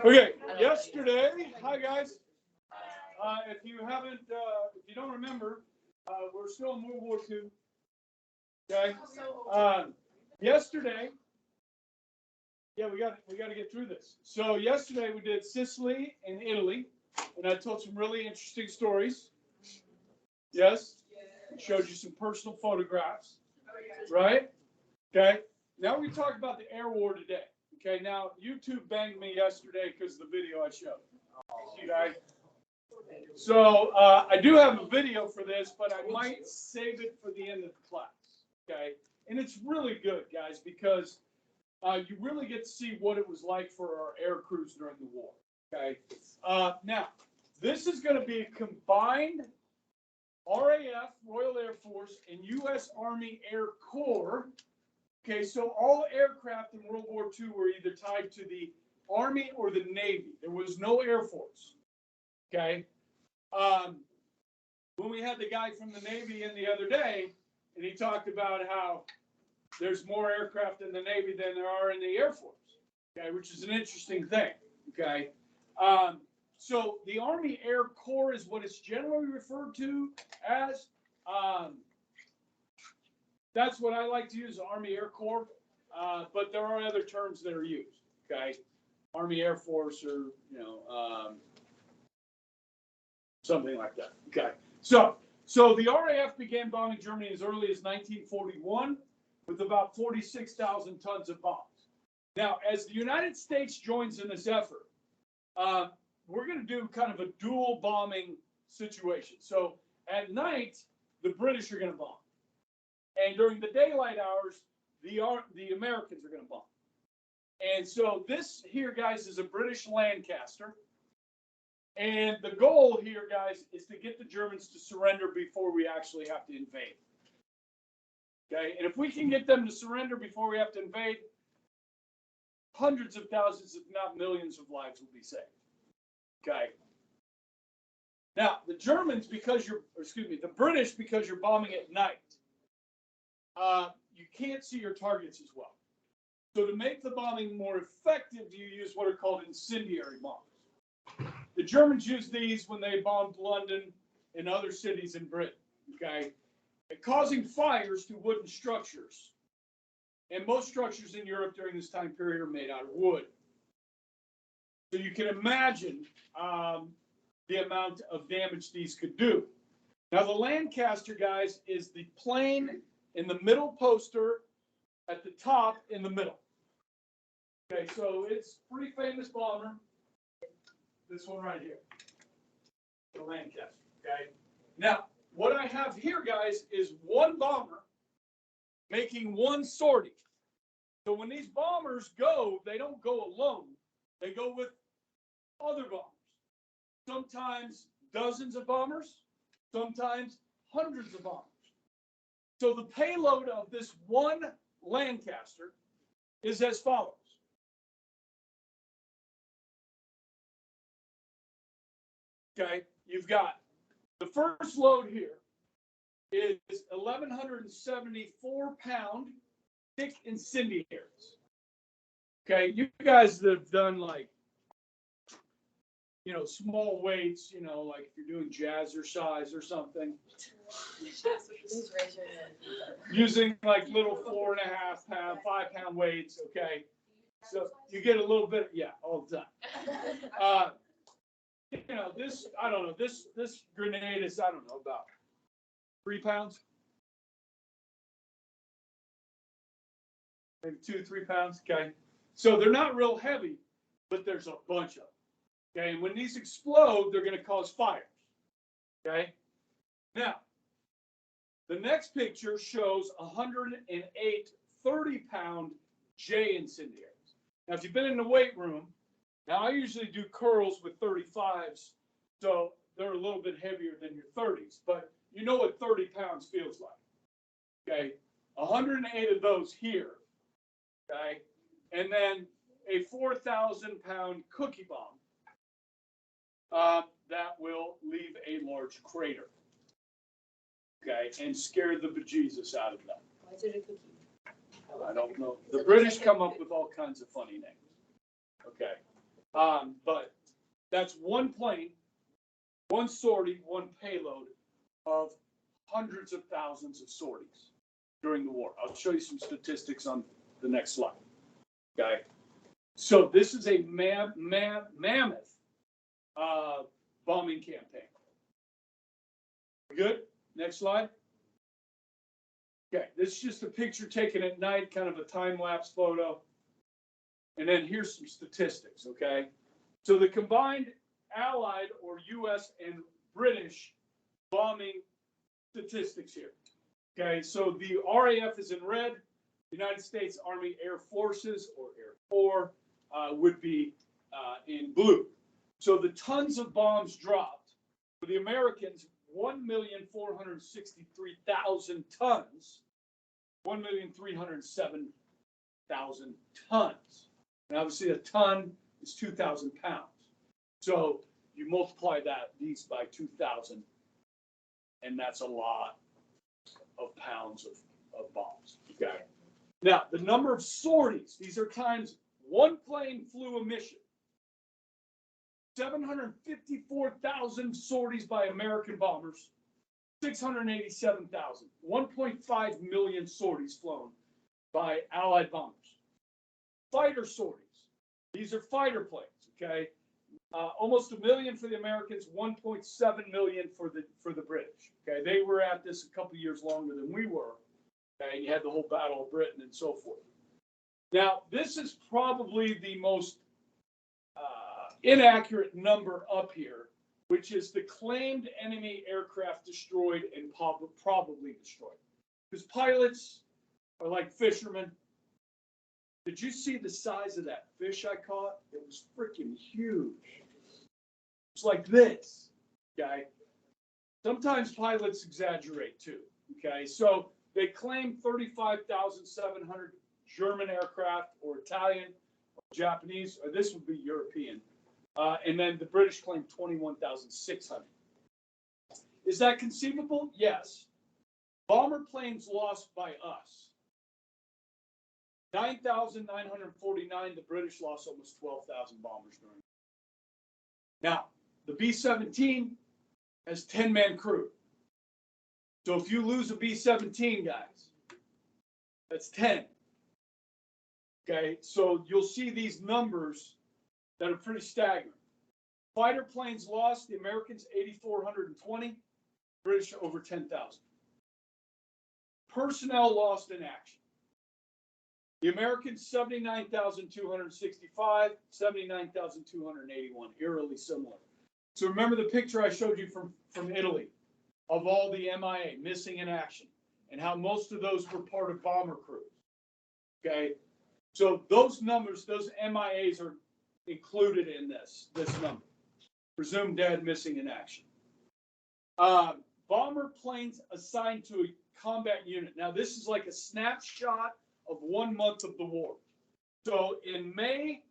Okay, yesterday, hi guys. If you don't remember, we're still in World War II. Okay. Yesterday, yeah, we got to get through this. So yesterday we did Sicily and Italy, and I told some really interesting stories. Yes. Showed you some personal photographs. Right. Okay. Now we talk about the air war today. Okay, now YouTube banged me yesterday because of the video I showed. Okay, so I do have a video for this, but I might save it for the end of the class. Okay, and it's really good, guys, because you really get to see what it was like for our air crews during the war. Okay, now this is going to be a combined RAF, Royal Air Force, and U.S. Army Air Corps. Okay, so all aircraft in World War II were either tied to the Army or the Navy. There was no Air Force. Okay. When we had the guy from the Navy in the other day, and he talked about how there's more aircraft in the Navy than there are in the Air Force. Okay, which is an interesting thing. Okay. So the Army Air Corps is what it's generally referred to as. That's what I like to use, Army Air Corps, but there are other terms that are used, okay? Army Air Force or, something like that, okay? So the RAF began bombing Germany as early as 1941 with about 46,000 tons of bombs. Now, as the United States joins in this effort, we're going to do kind of a dual bombing situation. So at night, the British are going to bomb. And during the daylight hours, the Americans are going to bomb. And so this here, guys, is a British Lancaster. And the goal here, guys, is to get the Germans to surrender before we actually have to invade. Okay? And if we can get them to surrender before we have to invade, hundreds of thousands, if not millions of lives will be saved. Okay? Now, the Germans, the British, because you're bombing at night, you can't see your targets as well. So to make the bombing more effective, you use what are called incendiary bombs. The Germans used these when they bombed London and other cities in Britain, okay? And causing fires to wooden structures. And most structures in Europe during this time period are made out of wood. So you can imagine the amount of damage these could do. Now the Lancaster, guys, is the plane in the middle poster at the top in the middle. Okay, so it's a pretty famous bomber. This one right here, the Lancaster. Okay. Now, what I have here, guys, is one bomber making one sortie. So when these bombers go, they don't go alone. They go with other bombers. Sometimes dozens of bombers, sometimes hundreds of bombers. So the payload of this one Lancaster is as follows. Okay, you've got the first load here is 1,174-pound thick incendiaries. Okay, you guys that have done like, small weights, like if you're doing jazzercise or something. Using like little 4.5 pound, 5 pound weights, okay? So you get a little bit, all the time. This, I don't know, this grenade is, I don't know, about 3 pounds. Maybe 2-3 pounds, okay? So they're not real heavy, but there's a bunch of them. Okay, and when these explode, they're going to cause fires. Okay, now the next picture shows 108 30-pound J incendiaries. Now, if you've been in the weight room, now I usually do curls with 35s, so they're a little bit heavier than your 30s, but you know what 30 pounds feels like. Okay, 108 of those here. Okay, and then a 4,000-pound cookie bomb. That will leave a large crater, okay, and scare the bejesus out of them. Why is it a cookie? I don't know. The British come up with all kinds of funny names. Okay. But that's one plane, one sortie, one payload of hundreds of thousands of sorties during the war. I'll show you some statistics on the next slide. Okay. So this is a mammoth bombing campaign. Good. Next slide. Okay, this is just a picture taken at night, kind of a time-lapse photo. And then here's some statistics, okay? So the combined Allied or U.S. and British bombing statistics here. Okay, so the RAF is in red. The United States Army Air Forces, or Air Force, would be in blue. So the tons of bombs dropped. For the Americans, 1,463,000 tons, 1,307,000 tons. And obviously a ton is 2,000 pounds. So you multiply these by 2,000, and that's a lot of pounds of bombs. Okay. Now, the number of sorties, these are times one plane flew a mission. 754,000 sorties by American bombers, 687,000, 1.5 million sorties flown by Allied bombers. Fighter sorties, these are fighter planes, okay? Almost 1 million for the Americans, 1.7 million for the British, okay? They were at this a couple years longer than we were, okay? And you had the whole Battle of Britain and so forth. Now, this is probably the most inaccurate number up here, which is the claimed enemy aircraft destroyed and probably destroyed. Because pilots are like fishermen. Did you see the size of that fish I caught? It was freaking huge. It's like this, okay? Sometimes pilots exaggerate too, okay? So they claim 35,700 German aircraft or Italian or Japanese, or this would be European. And then the British claim 21,600. Is that conceivable? Yes. Bomber planes lost by us. 9,949. The British lost almost 12,000 bombers during. Now, the B-17 has 10-man crew. So if you lose a B-17, guys, that's 10. Okay, so you'll see these numbers that are pretty staggering. Fighter planes lost, the Americans 8,420, British over 10,000. Personnel lost in action. The Americans 79,265, 79,281, eerily similar. So remember the picture I showed you from Italy of all the MIA, missing in action, and how most of those were part of bomber crews. Okay, so those numbers, those MIAs are included in this number. Presumed dead, missing in action. Bomber planes assigned to a combat unit. Now this is like a snapshot of 1 month of the war. So in March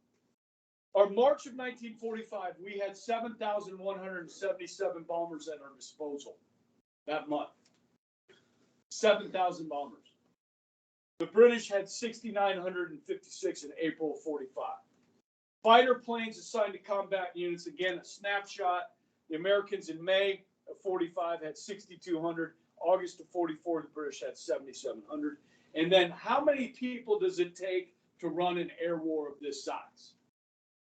of 1945, we had 7,177 bombers at our disposal that month. 7,000 bombers. The British had 6,956 in April of 45. Fighter planes assigned to combat units, again, a snapshot. The Americans in May of 45 had 6,200. August of 44, the British had 7,700. And then how many people does it take to run an air war of this size?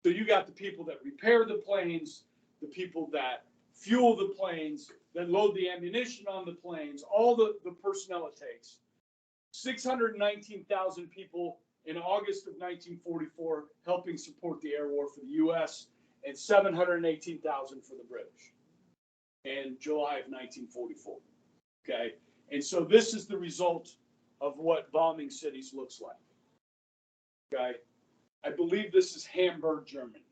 So you got the people that repair the planes, the people that fuel the planes, that load the ammunition on the planes, all the personnel it takes. 619,000 people in August of 1944 helping support the air war for the U.S. and 718,000 for the British in July of 1944. Okay, and so this is the result of what bombing cities looks like. Okay, I believe this is Hamburg, Germany.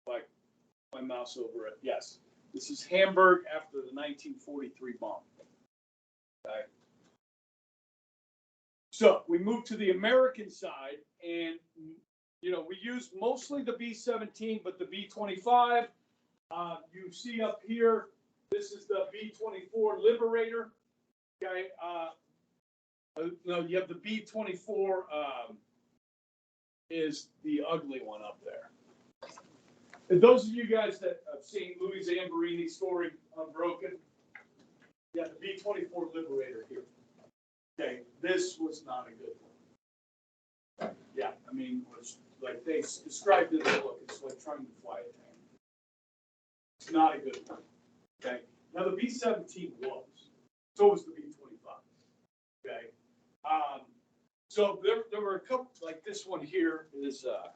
Like my mouse over it. Yes, this is Hamburg after the 1943 bomb. Okay. So we move to the American side, and we use mostly the B-17, but the B-25. You see up here, this is the B-24 Liberator. Okay. No, you have the B-24 is the ugly one up there. And those of you guys that have seen Louis Zamborini's story, Unbroken, yeah, the B-24 Liberator here. Okay, this was not a good one. Yeah, I mean, it was like they described it in the book. It's like trying to fly a tank. It's not a good one. Okay, now the B-17 was. So was the B-25. Okay, so there were a couple, like this one here is, I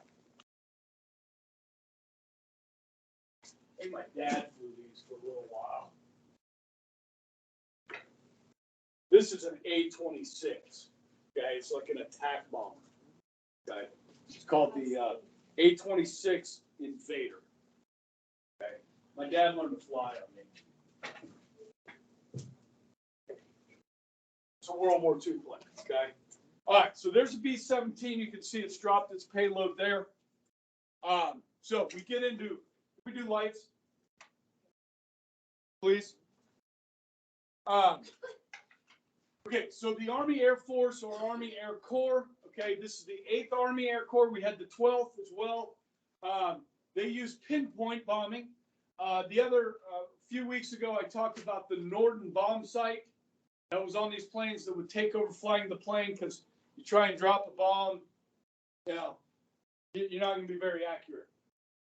think my dad flew these for a little while. This is an A-26. Okay, it's like an attack bomber. Okay, it's called the A-26 Invader. Okay, my dad learned to fly on me. It's a World War II plane. Okay. All right, so there's a B-17. You can see it's dropped its payload there. So we get into, we do lights, please. Okay, so the Army Air Force or Army Air Corps, okay, this is the 8th Army Air Corps. We had the 12th as well. They use pinpoint bombing. The other few weeks ago, I talked about the Norden bomb site that was on these planes that would take over flying the plane because you try and drop a bomb, you know, you're not going to be very accurate.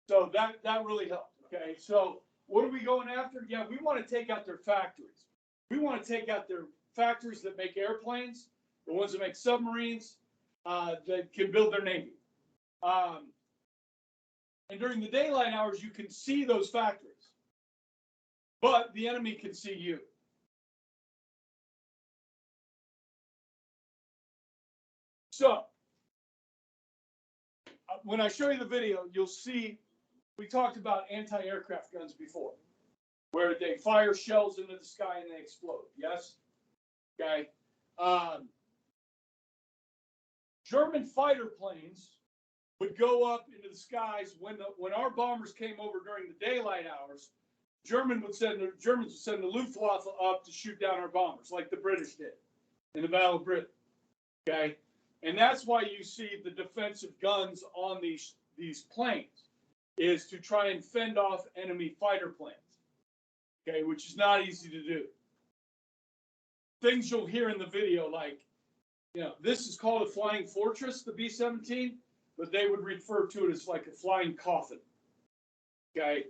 So that really helped. Okay, so what are we going after? Yeah, we want to take out their factories. We want to take out their factories that make airplanes, the ones that make submarines, that can build their navy. And during the daylight hours, you can see those factories, but the enemy can see you. So when I show you the video, you'll see we talked about anti-aircraft guns before, where they fire shells into the sky and they explode. Yes? Okay. German fighter planes would go up into the skies when our bombers came over during the daylight hours. Germans would send the Luftwaffe up to shoot down our bombers, like the British did in the Battle of Britain. Okay, and that's why you see the defensive guns on these planes, is to try and fend off enemy fighter planes. Okay, which is not easy to do. Things you'll hear in the video, like, you know, this is called a flying fortress, the B-17, but they would refer to it as like a flying coffin. Okay,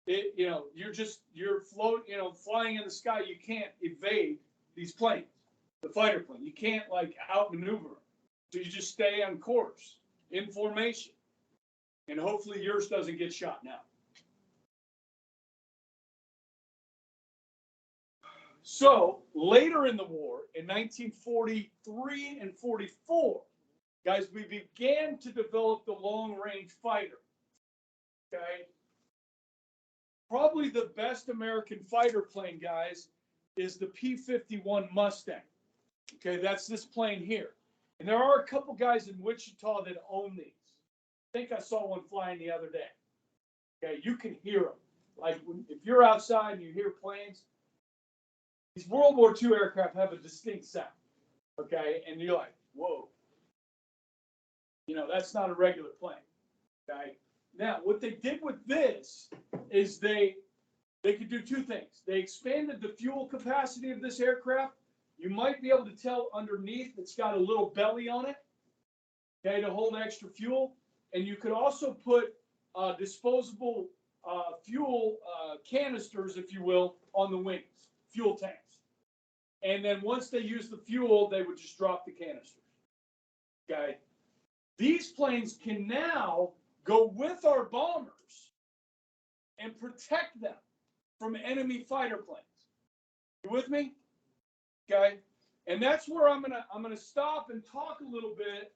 you're flying in the sky. You can't evade these planes, the fighter plane. You can't like outmaneuver them. So you just stay on course in formation, and hopefully yours doesn't get shot now. So later in the war, in 1943 and 44, guys, we began to develop the long-range fighter. Okay, probably the best American fighter plane, guys, is the P-51 Mustang. Okay, that's this plane here. And there are a couple guys in Wichita that own these. I think I saw one flying the other day. Okay, you can hear them. Like if you're outside and you hear planes, these World War II aircraft have a distinct sound. Okay, and you're like, whoa. You know, that's not a regular plane. Okay. Now, what they did with this is they could do two things. They expanded the fuel capacity of this aircraft. You might be able to tell underneath it's got a little belly on it, okay, to hold extra fuel. And you could also put disposable fuel canisters, if you will, on the wings, fuel tanks. And then once they use the fuel, they would just drop the canisters. Okay. These planes can now go with our bombers and protect them from enemy fighter planes. You with me? Okay. And that's where I'm gonna stop and talk a little bit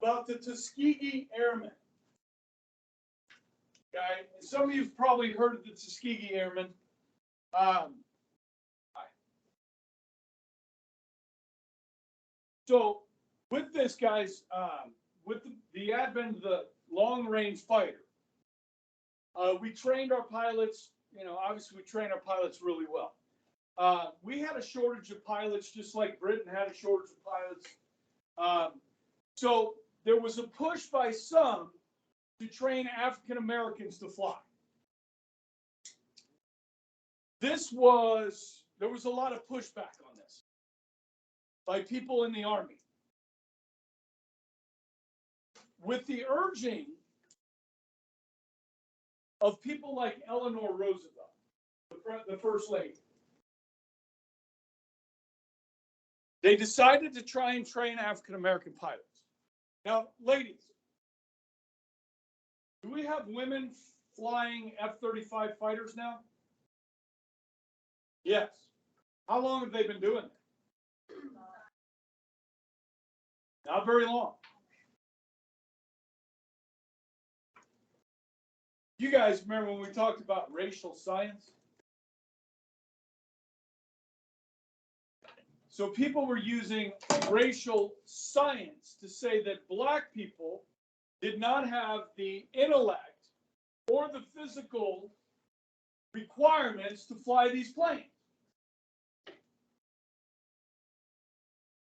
about the Tuskegee Airmen. Okay. And some of you've probably heard of the Tuskegee Airmen. So with this, guys, with the advent of the long-range fighter, we trained our pilots. You know, obviously we trained our pilots really well. We had a shortage of pilots, just like Britain had a shortage of pilots. So there was a push by some to train African Americans to fly. There was a lot of pushback on this by people in the Army. With the urging of people like Eleanor Roosevelt, the First Lady, they decided to try and train African American pilots. Now, ladies, do we have women flying F-35 fighters now? Yes. How long have they been doing it? Not very long. You guys remember when we talked about racial science? So people were using racial science to say that black people did not have the intellect or the physical requirements to fly these planes.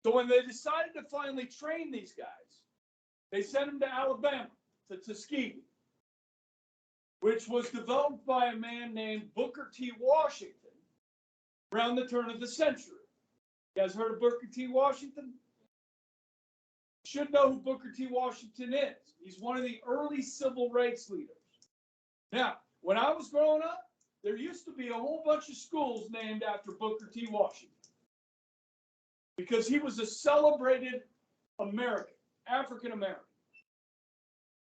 So when they decided to finally train these guys, they sent them to Alabama, to Tuskegee, which was developed by a man named Booker T. Washington around the turn of the century. You guys heard of Booker T. Washington? You should know who Booker T. Washington is. He's one of the early civil rights leaders. Now, when I was growing up, there used to be a whole bunch of schools named after Booker T. Washington because he was a celebrated American, African American.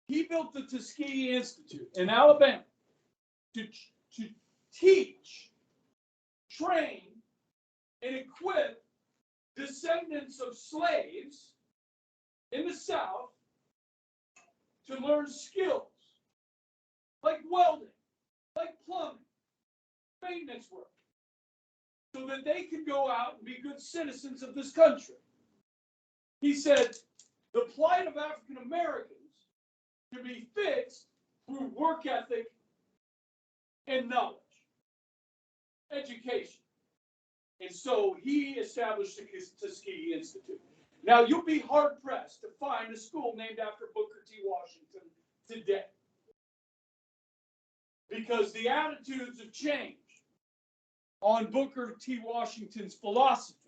He built the Tuskegee Institute in Alabama to teach, train, and equip descendants of slaves in the South to learn skills like welding, like plumbing, maintenance work, so that they can go out and be good citizens of this country. He said the plight of African Americans can be fixed through work ethic and knowledge, education. And so he established the Tuskegee Institute. Now, you'll be hard-pressed to find a school named after Booker T. Washington today, because the attitudes have changed on Booker T. Washington's philosophy.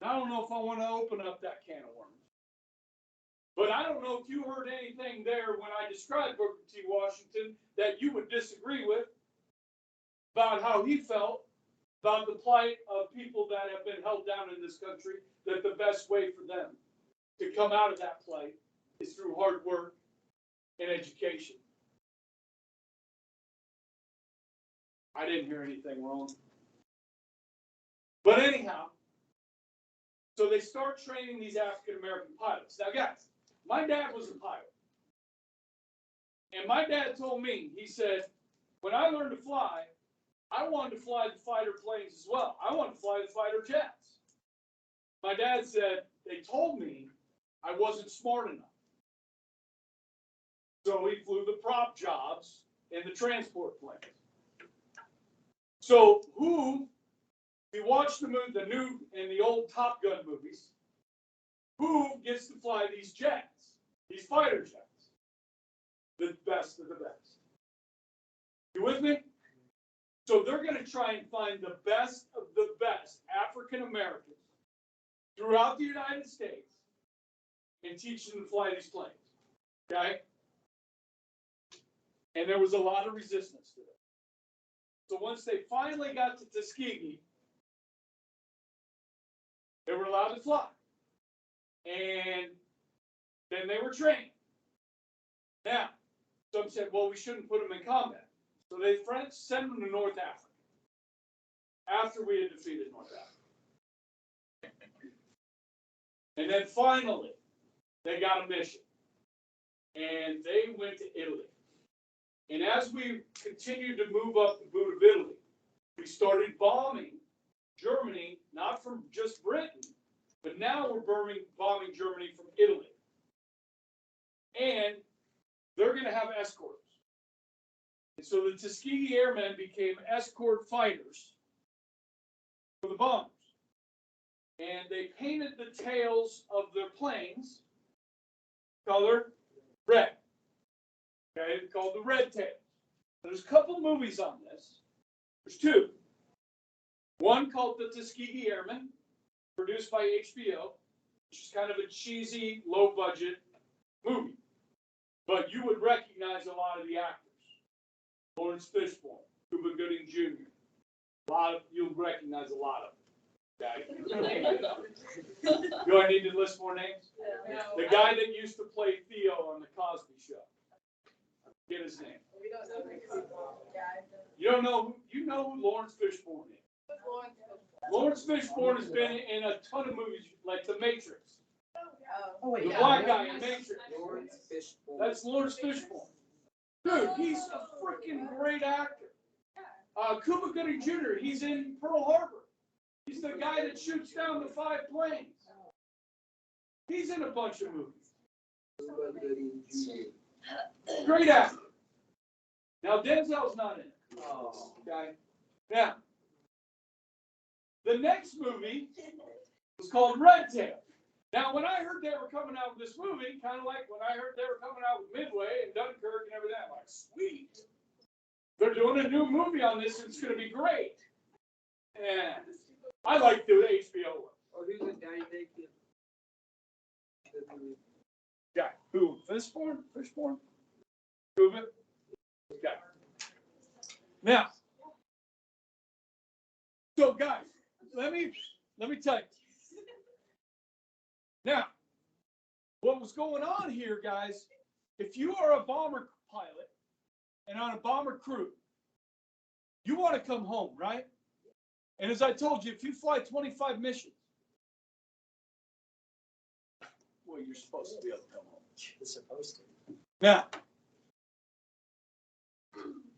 I don't know if I want to open up that can of worms. But I don't know if you heard anything there when I described Booker T. Washington that you would disagree with about how he felt about the plight of people that have been held down in this country, that the best way for them to come out of that plight is through hard work and education. I didn't hear anything wrong. But anyhow, so they start training these African American pilots. Now, guys, my dad was a pilot. And my dad told me, he said, when I learned to fly, I wanted to fly the fighter planes as well. I wanted to fly the fighter jets. My dad said, they told me I wasn't smart enough. So he flew the prop jobs and the transport planes. So we watched the new and the old Top Gun movies. Who gets to fly these jets, these fighter jets? The best of the best. You with me? So they're going to try and find the best of the best African Americans throughout the United States and teach them to fly these planes. Okay? And there was a lot of resistance to it. So once they finally got to Tuskegee, they were allowed to fly. And then they were trained. Now, some said, well, we shouldn't put them in combat. So they sent them to North Africa after we had defeated North Africa. And then finally, they got a mission. And they went to Italy. And as we continued to move up the boot of Italy, we started bombing Germany, not from just Britain, but now we're bombing Germany from Italy. And they're going to have escorts. And so the Tuskegee Airmen became escort fighters for the bombers. and they painted the tails of their planes color red. Okay, it's called the Red Tail. There's a couple movies on this. There's two. One called The Tuskegee Airmen, produced by HBO, which is kind of a cheesy, low-budget movie. But you would recognize a lot of the actors. Lawrence Fishburne, Cuba Gooding Jr. You'll recognize a lot of them. Okay? Do I need to list more names? Yeah. The guy that used to play Theo on the Cosby Show. Get his name. We don't know who You don't know who, you know who Lawrence Fishburne is. Lawrence Fishburne has been in a ton of movies like The Matrix. Oh, wait, The yeah. black guy in Matrix. Lawrence Fishburne. That's Lawrence Fishburne. Dude, he's a freaking great actor. Cuba Gooding Jr., he's in Pearl Harbor. He's the guy that shoots down the 5 planes. He's in a bunch of movies. Cuba Gooding Jr. Great actor. Now, Denzel's not in it. Oh. Okay? Now, the next movie was called Red Tail. Now, when I heard they were coming out with this movie, kind of like when I heard they were coming out with Midway and Dunkirk and everything, I'm like, sweet. They're doing a new movie on this, and it's going to be great. And I like the HBO one. Oh, who's the guy making? Guy. Who? Fishburne? Fishburne? Cuba? Okay. Now, so guys, let me tell you. Now, what was going on here, guys, if you are a bomber pilot and on a bomber crew, you want to come home, right? And as I told you, if you fly 25 missions, well, you're supposed to be able to come home. You're supposed to. Now,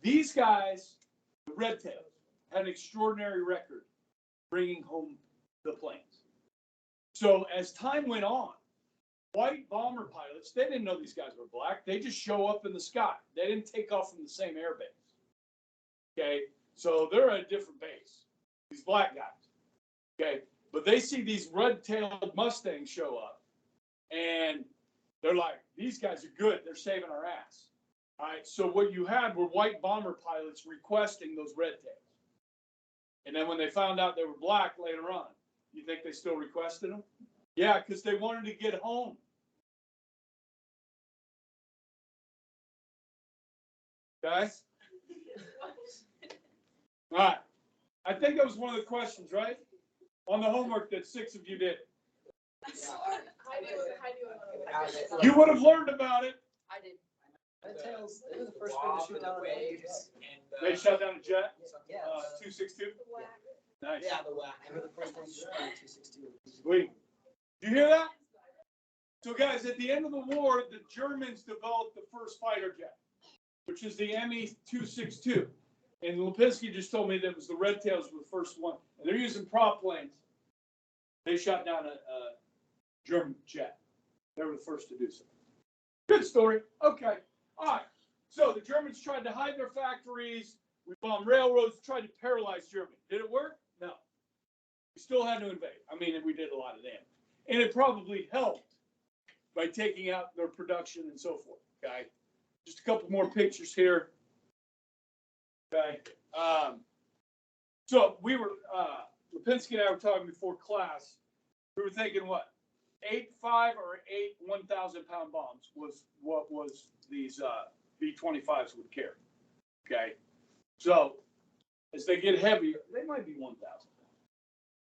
these guys, the Red Tails, had an extraordinary record bringing home the planes. So as time went on, white bomber pilots, they didn't know these guys were black. They just show up in the sky. They didn't take off from the same airbase. Okay, so they're at a different base, these black guys. Okay, but they see these red-tailed Mustangs show up, and they're like, these guys are good. They're saving our ass. All right, so what you had were white bomber pilots requesting those red tails. And then when they found out they were black later on, you think they still requested them? Yeah, because they wanted to get home. Okay? All right. I think that was one of the questions, right? On the homework that 6 of you did. You would have learned about it. I did. Red Tails, they were the first one to shoot down waves. They shut down a jet, Yeah. 262. Nice. Yeah, the WAC. They were the first ones to shoot down 262. Sweet. Did you hear that? So, guys, at the end of the war, the Germans developed the first fighter jet, which is the Me-262. And Lipinski just told me that it was the Red Tails were the first one. And they're using prop planes. They shot down a German jet. They were the first to do so. Good story. Okay. All right. So the Germans tried to hide their factories. We bombed railroads, tried to paralyze Germany. Did it work? No. We still had to invade. I mean, we did a lot of damage. And it probably helped by taking out their production and so forth. Okay. Just a couple more pictures here. Okay. So we were, Lipinski and I were talking before class. We were thinking what? 8 5 or 8 1,000-pound bombs was what was these B-25s would carry. Okay. So as they get heavier, they might be 1,000 pounds.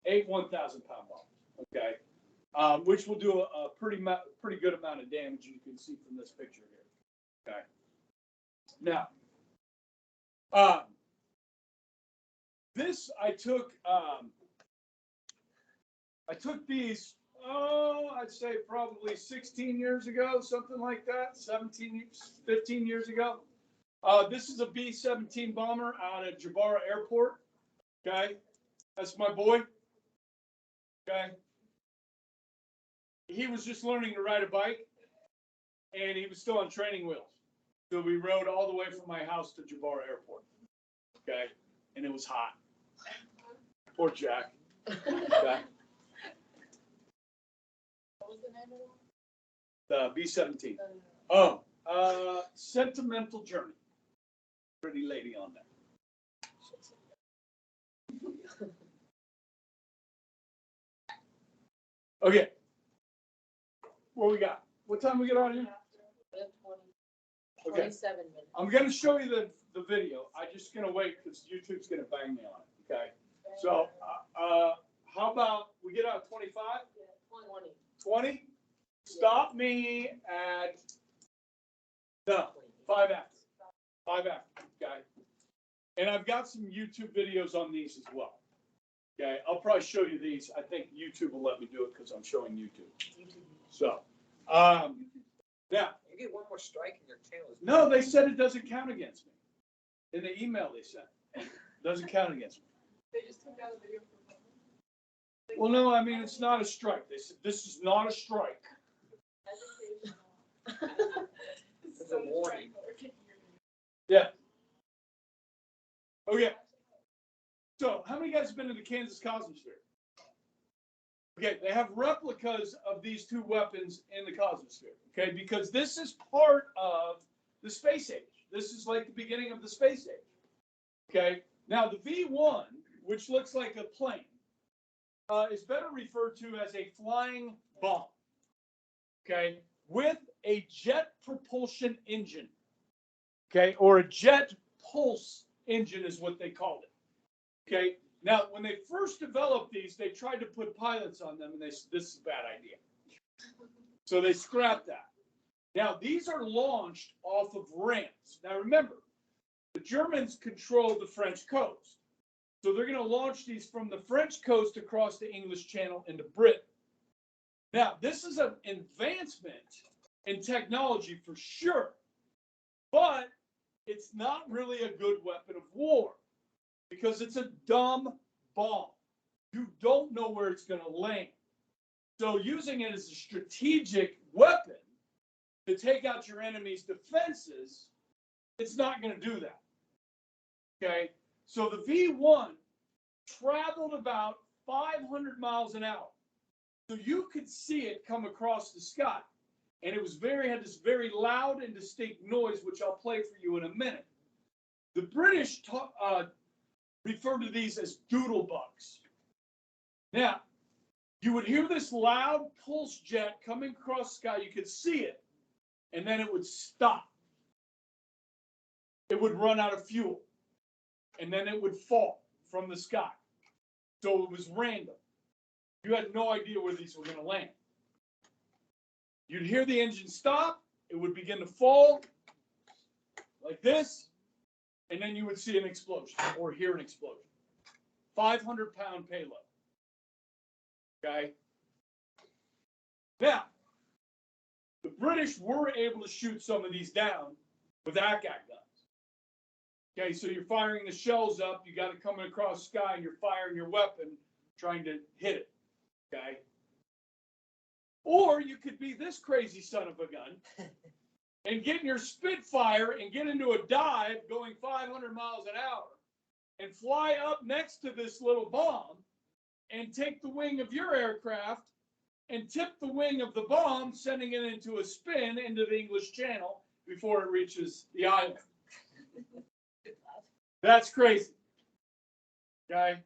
8 1,000-pound bombs. Okay. Which will do a pretty good amount of damage, you can see from this picture here. Okay. Now, this I took these, I'd say probably 16 years ago, something like that, 15 years ago. This is a B-17 bomber out at Jabara Airport. Okay. That's my boy. Okay. He was just learning to ride a bike, and he was still on training wheels. So we rode all the way from my house to Jabara Airport. Okay. And it was hot. Poor Jack. Okay. was the name of it? The B-17. No. Oh, Sentimental Journey. Pretty lady on there. Okay. What we got? What time we get on here? 20, Okay. 27 minutes. I'm going to show you the video. I'm just going to wait because YouTube's going to bang me on it. Okay. So, how about we get out 25? Yeah, 20. 20? Stop me at, no, 5 after. 5 after, okay? And I've got some YouTube videos on these as well. Okay, I'll probably show you these. I think YouTube will let me do it because I'm showing YouTube. So, now. You get one more strike in your tail. No, they said it doesn't count against me. In the email they sent, it doesn't count against me. They just took out a video from Well, no, I mean, it's not a strike. They said, this is not a strike. It's a warning. Yeah. Okay. So, how many guys have been to the Kansas Cosmosphere? Okay, they have replicas of these two weapons in the Cosmosphere. Okay, because this is part of the space age. This is like the beginning of the space age. Okay, now the V-1, which looks like a plane, is better referred to as a flying bomb. Okay, with a jet propulsion engine. Okay, or a jet pulse engine is what they called it. Okay, now when they first developed these, they tried to put pilots on them, and they said, this is a bad idea. So they scrapped that. Now these are launched off of ramps. Now remember, the Germans control the French coast. So they're going to launch these from the French coast across the English Channel into Britain. Now, this is an advancement in technology for sure, but it's not really a good weapon of war because it's a dumb bomb. You don't know where it's going to land. So using it as a strategic weapon to take out your enemy's defenses, it's not going to do that. Okay? So the V-1 traveled about 500 miles an hour. So you could see it come across the sky. And it was had this very loud and distinct noise, which I'll play for you in a minute. The British refer to these as doodle bugs. Now, you would hear this loud pulse jet coming across the sky. You could see it, and then it would stop. It would run out of fuel, and then it would fall from the sky. So it was random. You had no idea where these were going to land. You'd hear the engine stop. It would begin to fall like this, and then you would see an explosion or hear an explosion. 500-pound payload. Okay? Now, the British were able to shoot some of these down with ACAC guns. Okay, so you're firing the shells up, you got it coming across the sky, and you're firing your weapon, trying to hit it. Okay? Or you could be this crazy son of a gun and get in your Spitfire and get into a dive going 500 miles an hour and fly up next to this little bomb and take the wing of your aircraft and tip the wing of the bomb, sending it into a spin into the English Channel before it reaches the island. That's crazy. Okay?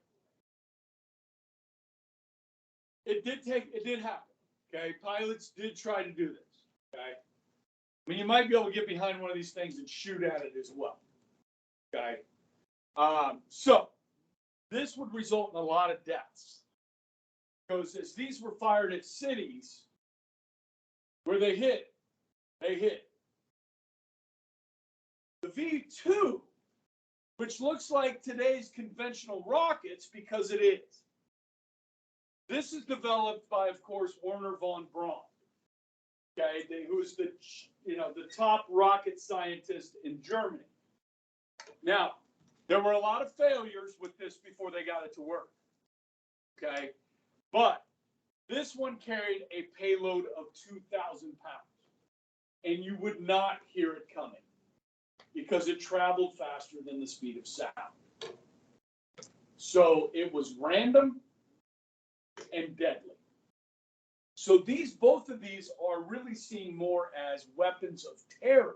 It did happen. Okay? Pilots did try to do this. Okay? I mean, you might be able to get behind one of these things and shoot at it as well. Okay? So, this would result in a lot of deaths. Because as these were fired at cities where they hit. The V-2, which looks like today's conventional rockets because it is. This is developed by, of course, Werner von Braun. Okay, who's the top rocket scientist in Germany. Now, there were a lot of failures with this before they got it to work. Okay, but this one carried a payload of 2,000 pounds, and you would not hear it coming because it traveled faster than the speed of sound. So it was random and deadly. So both of these are really seen more as weapons of terror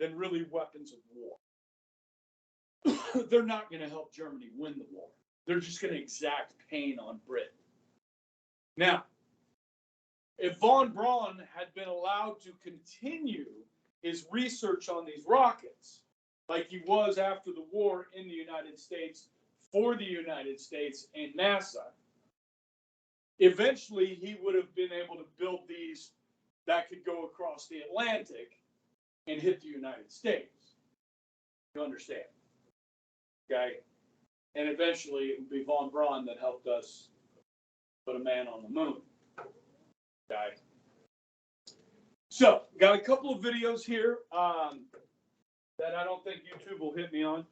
than really weapons of war. They're not going to help Germany win the war. They're just going to exact pain on Britain. Now, if von Braun had been allowed to continue his research on these rockets, like he was after the war in the United States, for the United States and NASA, eventually he would have been able to build these that could go across the Atlantic and hit the United States. You understand? Okay? And eventually it would be von Braun that helped us put a man on the moon. Okay? So, got a couple of videos here that I don't think YouTube will hit me on.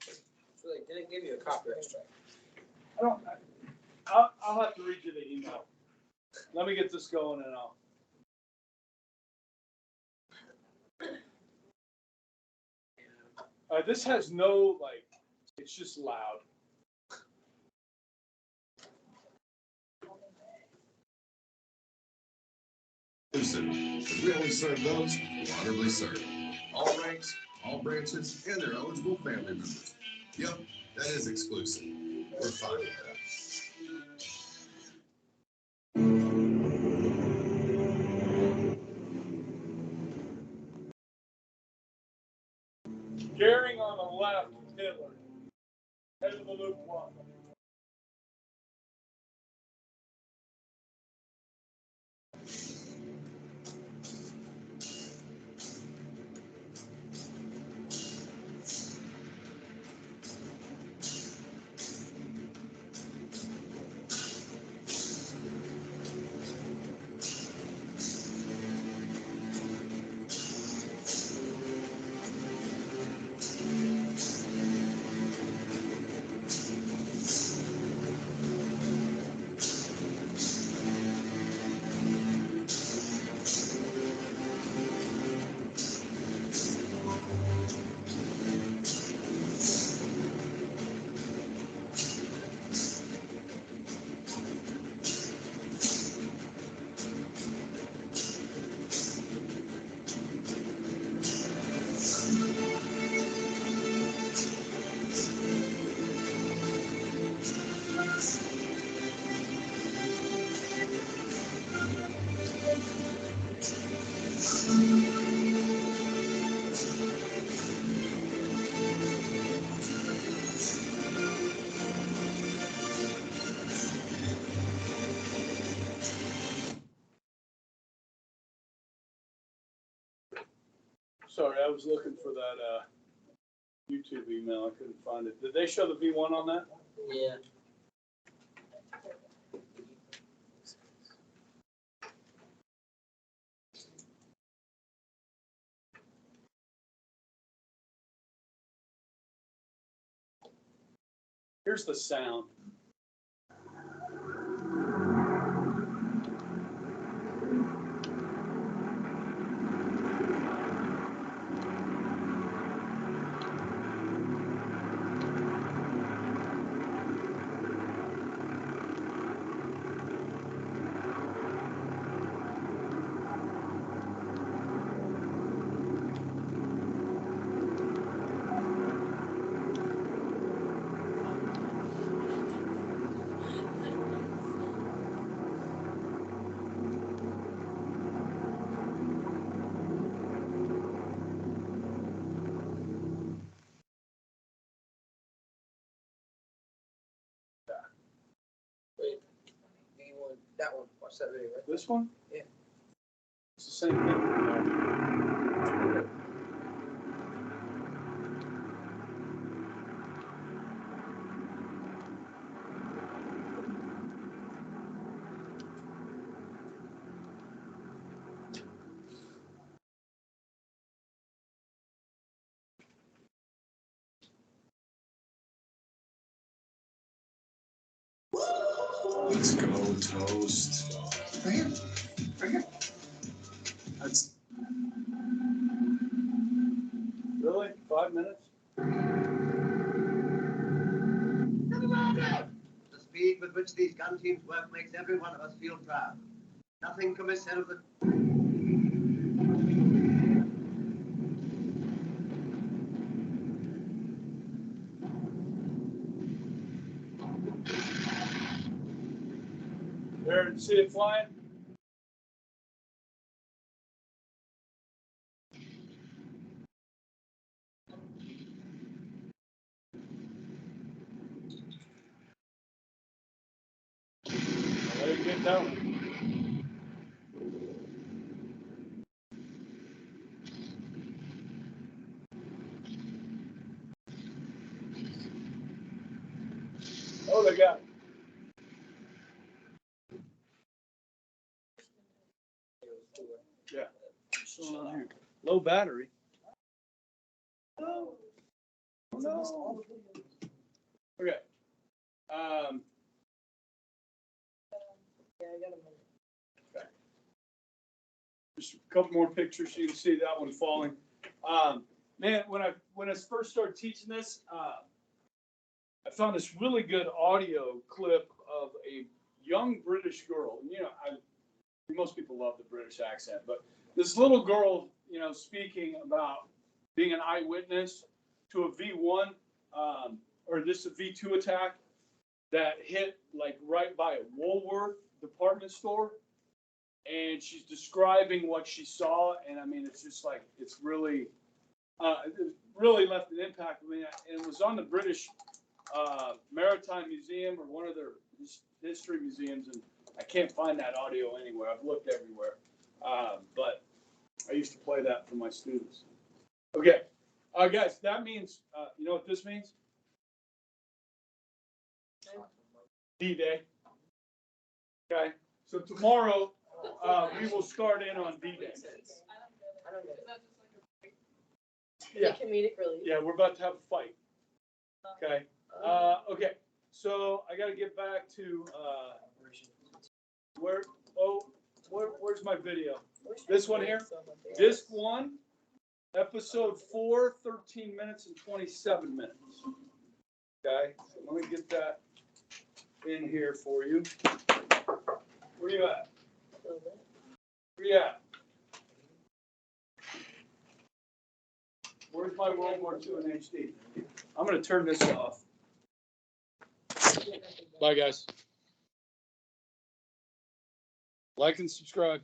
So they didn't give you a copyright strike. I'll have to read you the email. Let me get this going and I'll. This has no, like, it's just loud. We only serve those who honorably serve. All ranks, all branches, and their eligible family members. Yep, that is exclusive. We're fine with that. Goering on the left, Hitler. Head of the Luftwaffe. Sorry, I was looking for that YouTube email. I couldn't find it. Did they show the V1 on that? Yeah. Here's the sound. Wait. V1, that one. Watch that video, right? This one? Yeah. It's the same thing. No. Let's go, toast. Right here. Right here. That's Really? 5 minutes? The speed with which these guns One team's work makes every one of us feel proud. Nothing can be said of the... There, see it flying? Let it get down. Oh, they got it. Yeah. Low battery. No. No. Okay. Yeah, I got a minute. Just a couple more pictures. You can see that one falling. Man, when I first started teaching this, I found this really good audio clip of a young British girl. You know, most people love the British accent, but this little girl, you know, speaking about being an eyewitness to a V1 or this a V2 attack that hit like right by a Woolworth department store. And she's describing what she saw, and I mean, it's just like, it's really, it really left an impact. I mean, and it was on the British Maritime Museum or one of their history museums, and I can't find that audio anywhere. I've looked everywhere, but I used to play that for my students. Okay, guys, that means, you know what this means? D-Day. Okay, so tomorrow, we will start in on D-Day. I don't get it. Yeah, The comedic relief. yeah, we're about to have a fight. Okay, okay, so I gotta get back to, where's my video? This one here? Disc 1, episode 4, 13 minutes and 27 minutes. Okay, so let me get that in here for you. Where you at? Where you at? Where's my World War II in HD? I'm gonna turn this off. Bye, guys. Like and subscribe.